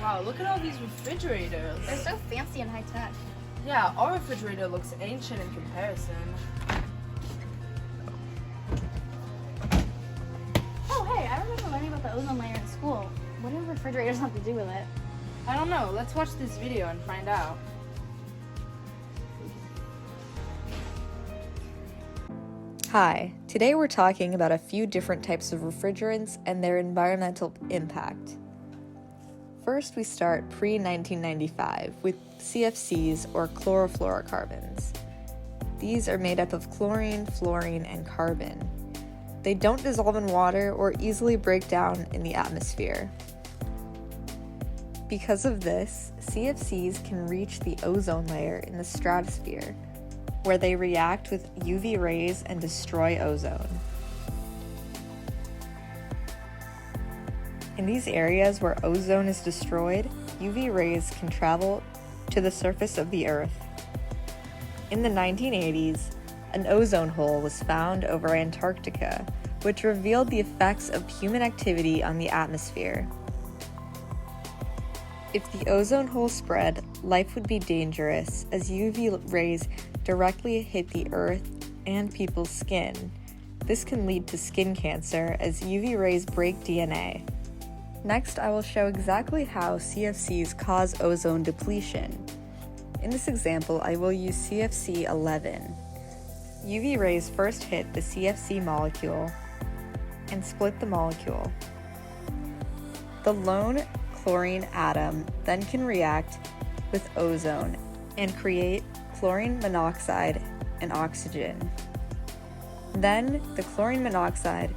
Wow, look at all these refrigerators. They're so fancy and high tech. Yeah, our refrigerator looks ancient in comparison. Oh, hey, I remember learning about the ozone layer in school. What do refrigerators have to do with it? I don't know. Let's watch this video and find out. Hi, today we're talking about a few different types of refrigerants and their environmental impact. First, we start pre-1995 with CFCs, or chlorofluorocarbons. These are made up of chlorine, fluorine, and carbon. They don't dissolve in water or easily break down in the atmosphere. Because of this, CFCs can reach the ozone layer in the stratosphere, where they react with UV rays and destroy ozone. In these areas where ozone is destroyed, UV rays can travel to the surface of the Earth. In the 1980s, an ozone hole was found over Antarctica, which revealed the effects of human activity on the atmosphere. If the ozone hole spread, life would be dangerous as UV rays directly hit the Earth and people's skin. This can lead to skin cancer as UV rays break DNA. Next, I will show exactly how CFCs cause ozone depletion. In this example, I will use CFC 11. UV rays first hit the CFC molecule and split the molecule. The lone chlorine atom then can react with ozone and create chlorine monoxide and oxygen. Then the chlorine monoxide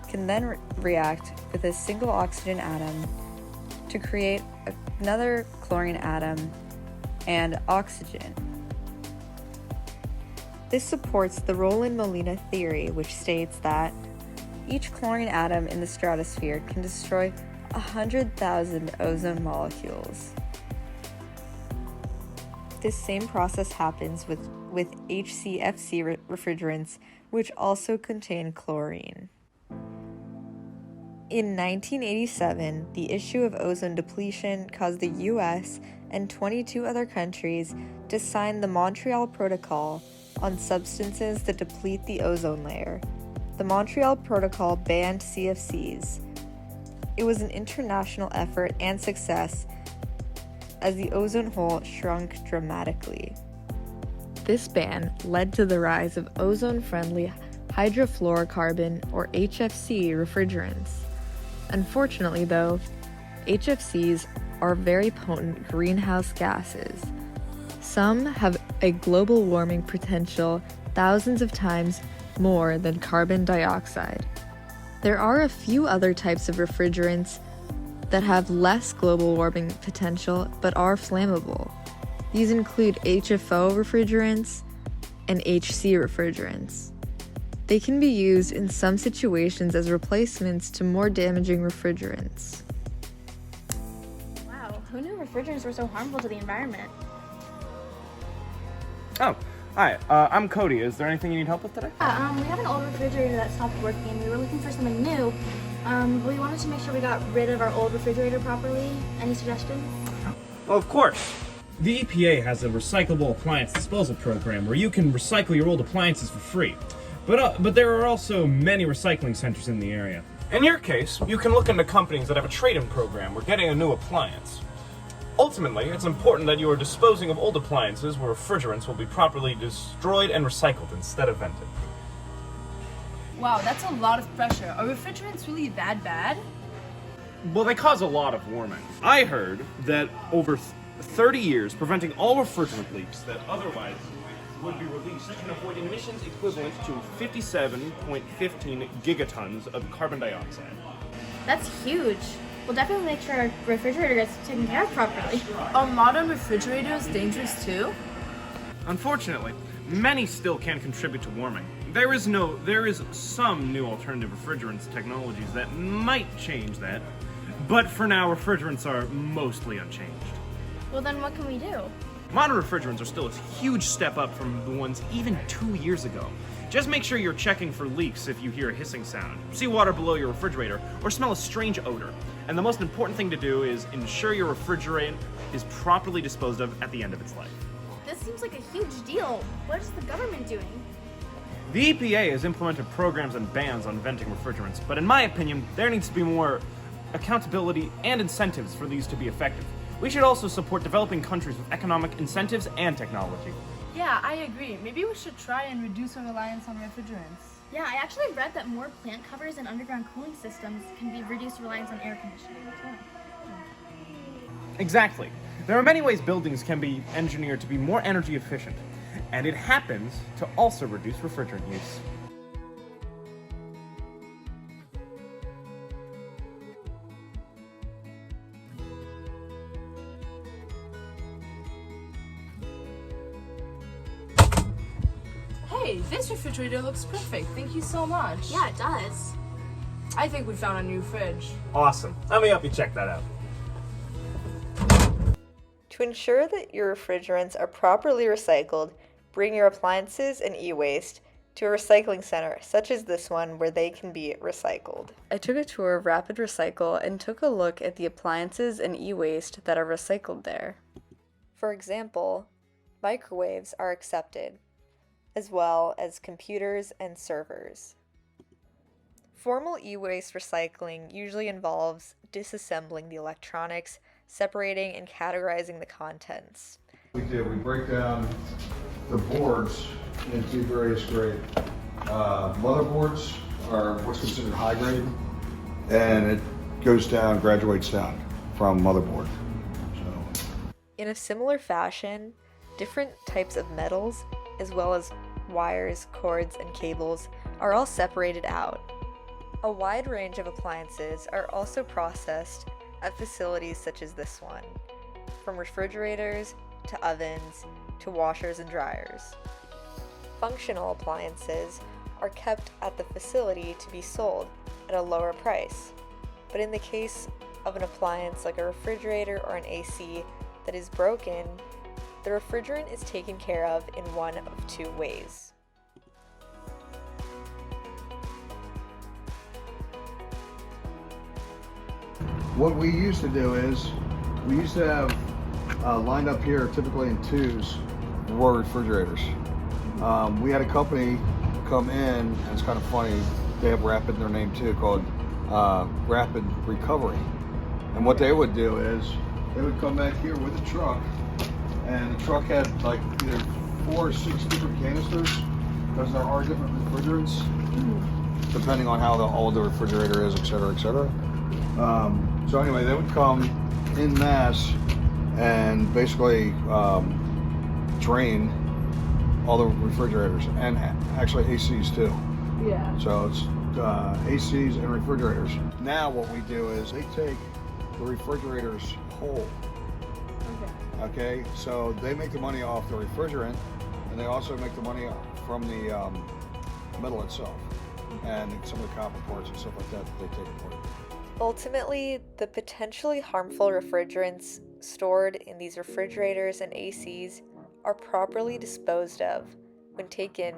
can then react with a single oxygen atom to create another chlorine atom and oxygen. This supports the Rowland-Molina theory, which states that each chlorine atom in the stratosphere can destroy 100,000 ozone molecules. This same process happens with HCFC refrigerants, which also contain chlorine. In 1987, the issue of ozone depletion caused the US and 22 other countries to sign the Montreal Protocol on substances that deplete the ozone layer. The Montreal Protocol banned CFCs. It was an international effort and success as the ozone hole shrunk dramatically. This ban led to the rise of ozone-friendly hydrofluorocarbon, or HFC, refrigerants. Unfortunately, though, HFCs are very potent greenhouse gases. Some have a global warming potential thousands of times more than carbon dioxide. There are a few other types of refrigerants that have less global warming potential but are flammable. These include HFO refrigerants and HC refrigerants. They can be used in some situations as replacements to more damaging refrigerants. Wow, who knew refrigerants were so harmful to the environment? Oh, hi, I'm Cody. Is there anything you need help with today? We have an old refrigerator that stopped working and we were looking for something new. We wanted to make sure we got rid of our old refrigerator properly. Any suggestions? Well, of course. The EPA has a recyclable appliance disposal program where you can recycle your old appliances for free. But there are also many recycling centers in the area. In your case, you can look into companies that have a trade-in program or getting a new appliance. Ultimately, it's important that you are disposing of old appliances where refrigerants will be properly destroyed and recycled instead of vented. Wow, that's a lot of pressure. Are refrigerants really that bad? Well, they cause a lot of warming. I heard that over 30 years, preventing all refrigerant leaks that otherwise would be released can avoid emissions equivalent to 57.15 gigatons of carbon dioxide. That's huge. We'll definitely make sure our refrigerator gets taken care of properly. Are modern refrigerators dangerous too? Unfortunately, many still can contribute to warming. There is some new alternative refrigerants technologies that might change that, but for now, refrigerants are mostly unchanged. Well, then what can we do? Modern refrigerants are still a huge step up from the ones even 2 years ago. Just make sure you're checking for leaks if you hear a hissing sound, see water below your refrigerator, or smell a strange odor. And the most important thing to do is ensure your refrigerant is properly disposed of at the end of its life. This seems like a huge deal. What is the government doing? The EPA has implemented programs and bans on venting refrigerants, but in my opinion, there needs to be more accountability and incentives for these to be effective. We should also support developing countries with economic incentives and technology. Yeah, I agree. Maybe we should try and reduce our reliance on refrigerants. Yeah, I actually read that more plant covers and underground cooling systems can be reduced reliance on air conditioning. Exactly. There are many ways buildings can be engineered to be more energy efficient, and it happens to also reduce refrigerant use. Hey, this refrigerator looks perfect. Thank you so much. Yeah, it does. I think we found a new fridge. Awesome. Let me help you check that out. To ensure that your refrigerants are properly recycled, bring your appliances and e-waste to a recycling center, such as this one, where they can be recycled. I took a tour of Rapid Recycle and took a look at the appliances and e-waste that are recycled there. For example, microwaves are accepted, as well as computers and servers. Formal e-waste recycling usually involves disassembling the electronics, separating and categorizing the contents. We break down the boards into various grade. Motherboards are what's considered high grade, and it graduates down from motherboard. So. In a similar fashion, different types of metals, as well as wires, cords, and cables, are all separated out. A wide range of appliances are also processed at facilities such as this one, from refrigerators to ovens to washers and dryers. Functional appliances are kept at the facility to be sold at a lower price, but in the case of an appliance like a refrigerator or an AC that is broken, the refrigerant is taken care of in one of two ways. What we used to do is, we used to have lined up here, typically in twos, were refrigerators. We had a company come in, and it's kind of funny, they have Rapid in their name too, called Rapid Recovery. And what they would do is, they would come back here with a truck, and the truck had like either 4 or 6 different canisters, because there are different refrigerants, depending on how old the refrigerator is, et cetera, et cetera. So anyway, they would come in mass and basically drain all the refrigerators, and actually ACs too. Yeah. So it's ACs and refrigerators. Now what we do is they take the refrigerators whole. Okay, so they make the money off the refrigerant, and they also make the money from the metal itself, and some of the copper parts and stuff like that they take apart. Ultimately, the potentially harmful refrigerants stored in these refrigerators and ACs are properly disposed of when taken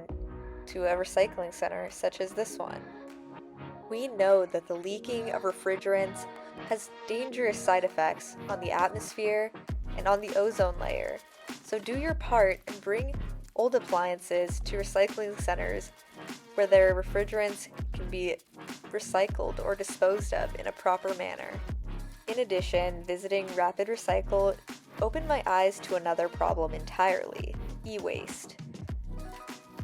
to a recycling center such as this one. We know that the leaking of refrigerants has dangerous side effects on the atmosphere and on the ozone layer, so do your part and bring old appliances to recycling centers where their refrigerants can be recycled or disposed of in a proper manner. In addition, visiting Rapid Recycle opened my eyes to another problem entirely: e-waste.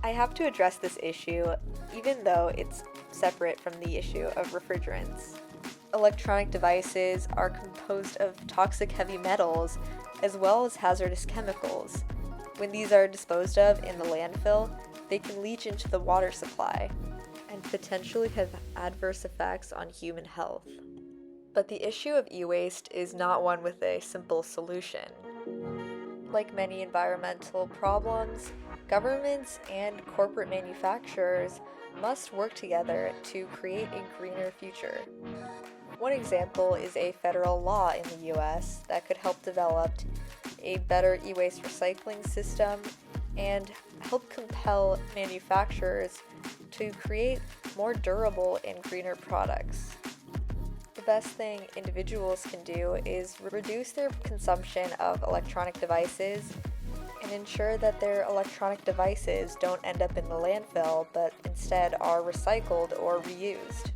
I have to address this issue even though it's separate from the issue of refrigerants. Electronic devices are composed of toxic heavy metals as well as hazardous chemicals. When these are disposed of in the landfill, they can leach into the water supply and potentially have adverse effects on human health. But the issue of e-waste is not one with a simple solution. Like many environmental problems, governments and corporate manufacturers must work together to create a greener future. One example is a federal law in the US that could help develop a better e-waste recycling system and help compel manufacturers to create more durable and greener products. The best thing individuals can do is reduce their consumption of electronic devices and ensure that their electronic devices don't end up in the landfill, but instead are recycled or reused.